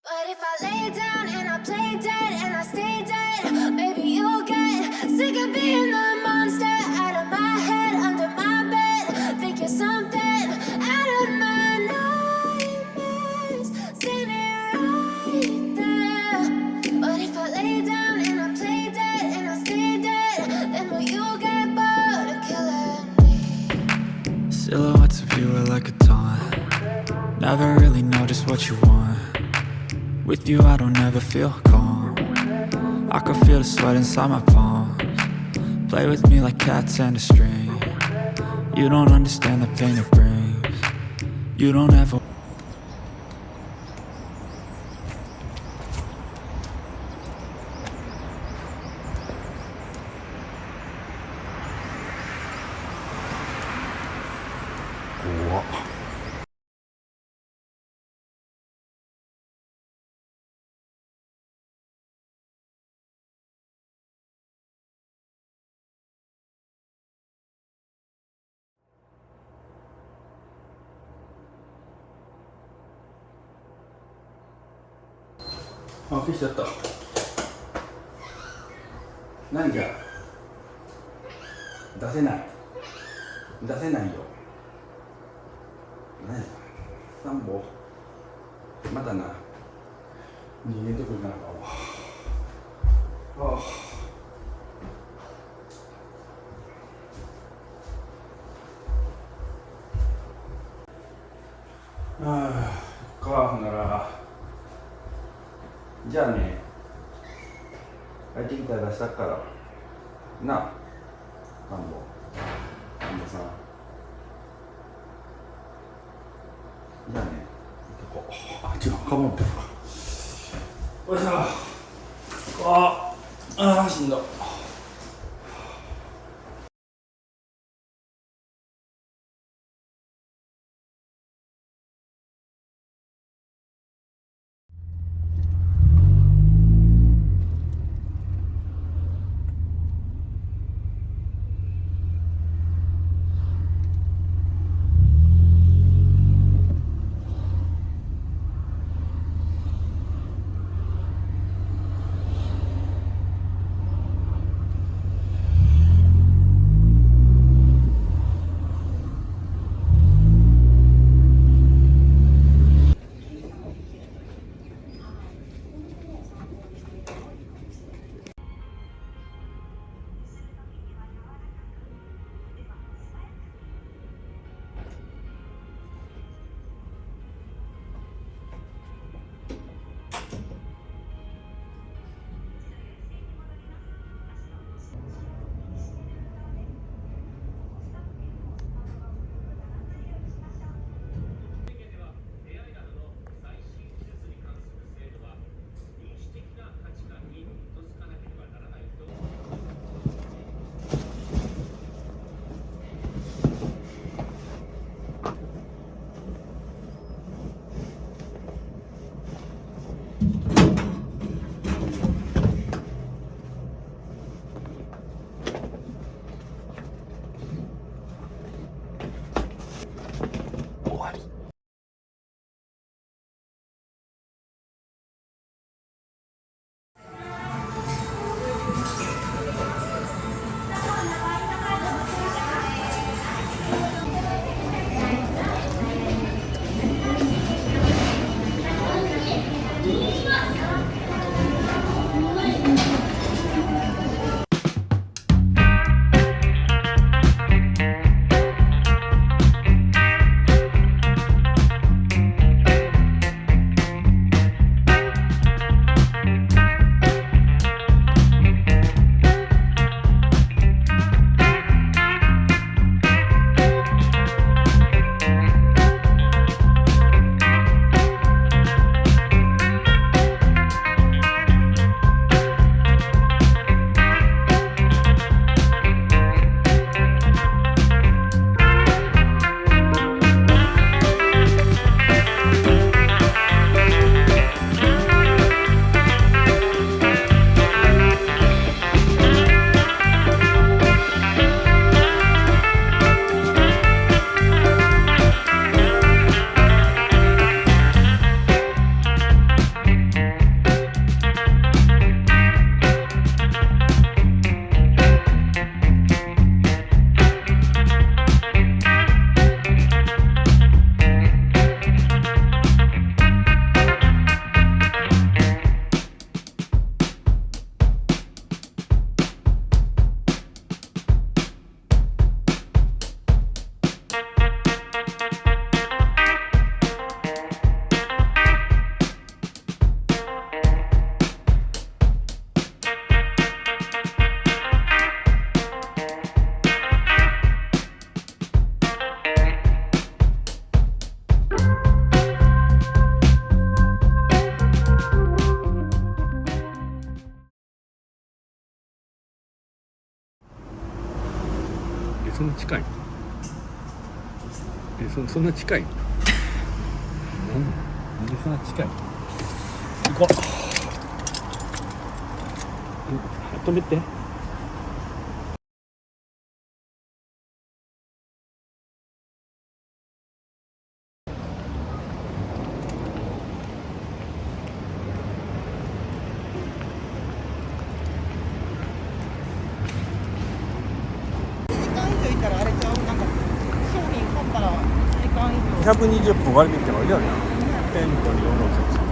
But if I lay down and I play dead and I stay dead, maybe you'll get sick of being the monster out of my head, under my bed. Think you're something out of my nightmares, standing right there. But if I lay down and I play dead and I stay dead, then will you get bored of killing me? Silhouettes of you are like a taunt. Never really know just what you want. With you I don't ever feel calm. I can feel the sweat inside my palms. Play with me like cats and a string. You don't understand the pain it brings. You don't ever怖っ。あ、消しちゃった。何じゃ。出せない。出せないよ。何や。サンボ。まだな。逃げてくるなかわ。ああ。ああ。か、ほんなら。じゃあね、帰ってきたら出したっから。なあ、サンボさん。じゃあね、行ってこう。あ、違う、カバン持ってるか。よいしょ。ああ、しんど。近い。そんな近い。なんでそんな近い。行こう。止めて。120分割引って書いてあるやん。店舗利用のお客さん。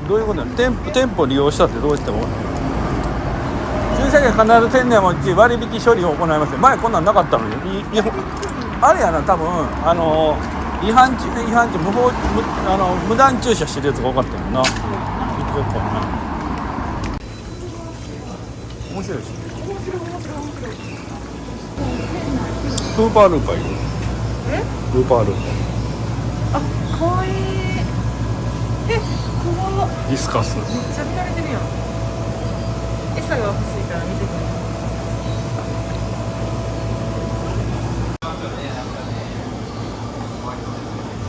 どういうことなの？店舗利用したってどうしても駐車券必ず店内も割引処理を行います。前こんなんなかったのにあれやな、多分違反中無断駐車してるやつが多かったよな。面白いしスーパールーパーいる。ルーパールーパー。あ、かわいい。怖っ。ディスカス。めっちゃ見られてるやん。餌が欲しいから見てくれ。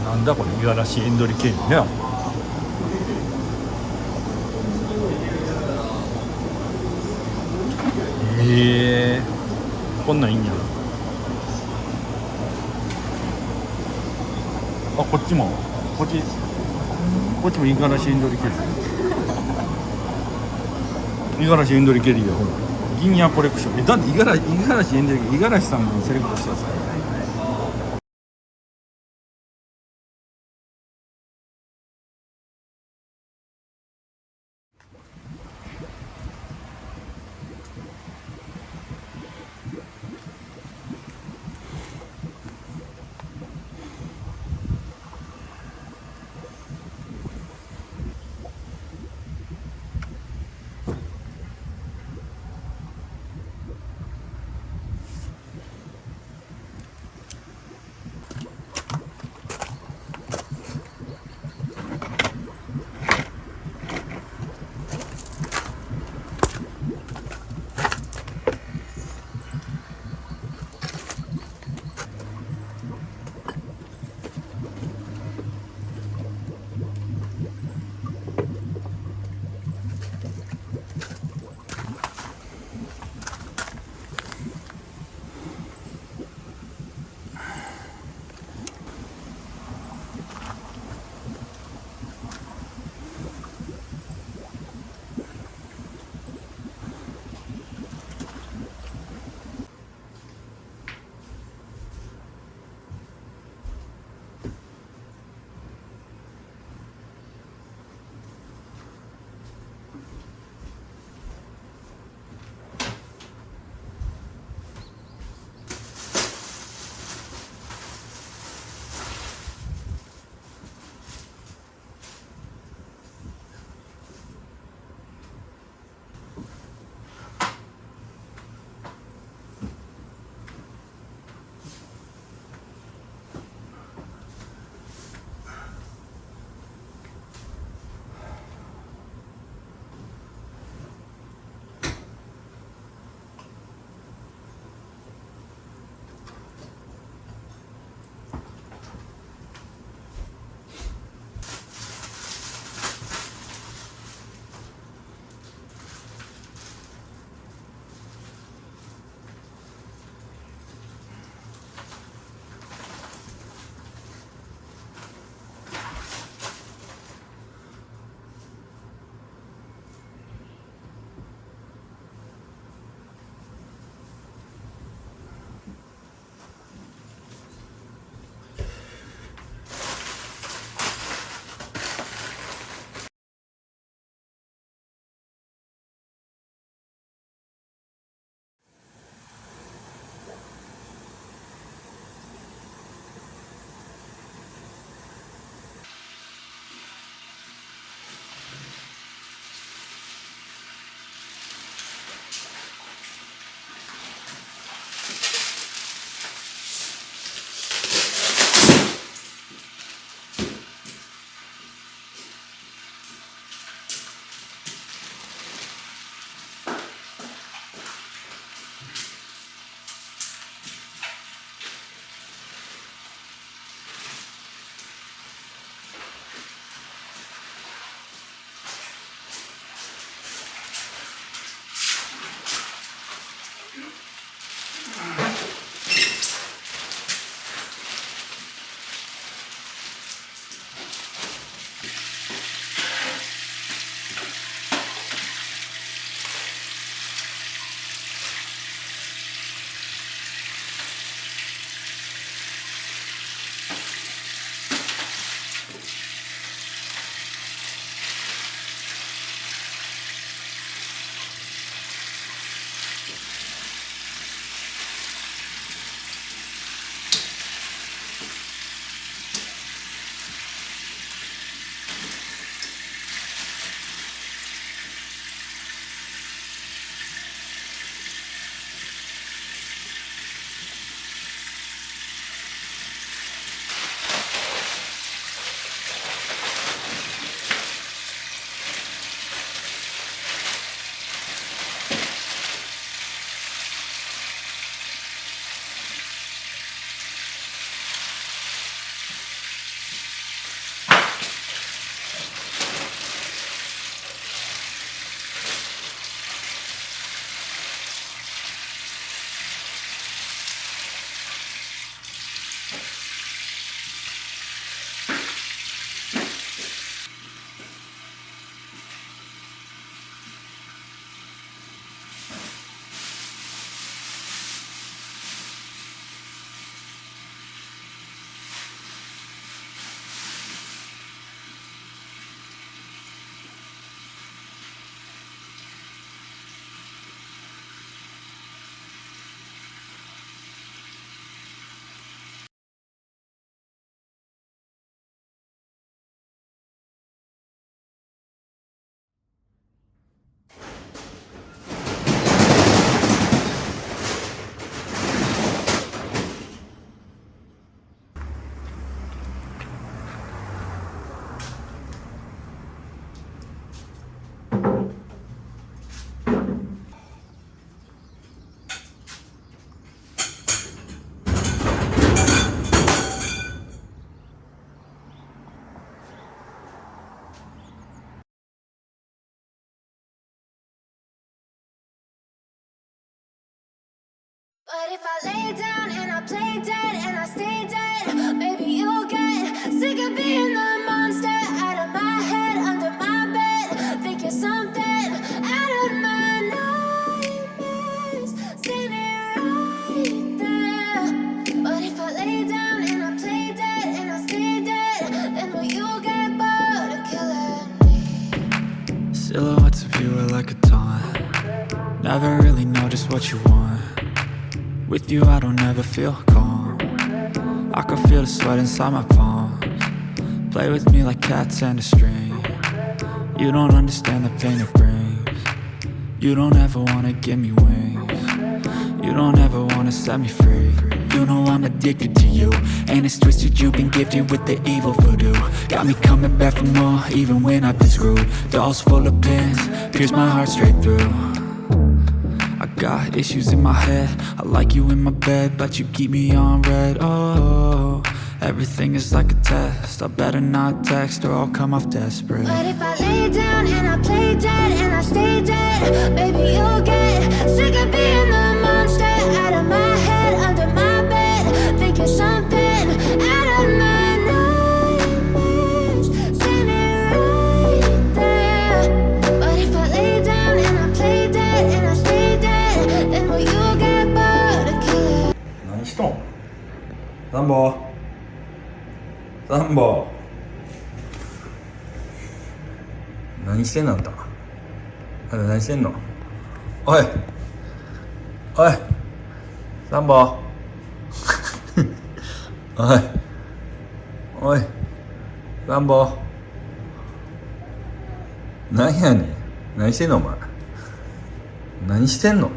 なんだこれ、五十嵐エンドリケージね。こんなんいいんや。あ、こっちも五十嵐エンドリケージ。五十嵐エンドリケージよ。銀ヤコレクション。だって五十嵐エンドリケージ、五十嵐さんのセレクトしたやつ。if I lay down and I play dead and I stay dead, maybe you'll get sick of being the monster out of my head, under my bed, think you're something out of my nightmares, standing right there. But if I lay down and I play dead and I stay dead, then will you get bored of killing me? Silhouettes of you are like a taunt. Never really know just what you want. With you I don't ever feel calm. I can feel the sweat inside my palms. Play with me like cats and a string. You don't understand the pain it brings. You don't ever wanna give me wings. You don't ever wanna set me free. You know I'm addicted to you, and it's twisted, you've been gifted with the evil voodoo. Got me coming back for more, even when I've been screwed. Dolls full of pins, pierce my heart straight through. I got issues in my head, I like you in my bed, but you keep me on red. Oh, everything is like a test, I better not text or I'll come off desperate. But if I lay down and I play dead and I stay dead, baby you'll get sick of being the monster out of my head, under my bed, think you're something out of my nightmares, standing right there. But if I lay down and I play dead and I stay dead, then will you get bored of killing? 何しとん？サンボサンボ何してんのあんた？あんた何してんの？おいおいサンボおいおいサンボ何やねん、何してんのお前、何してんの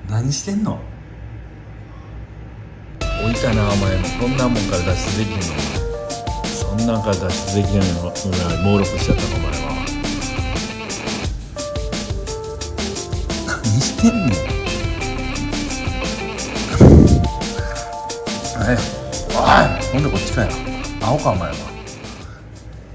何してんの？置いたなお前も、こんなもんから脱出できんの？そんなんから脱出できないのぐらい猛録しちゃったのお前は。何してんの？おいおい、ほんでこっちかよ、アホかお前は。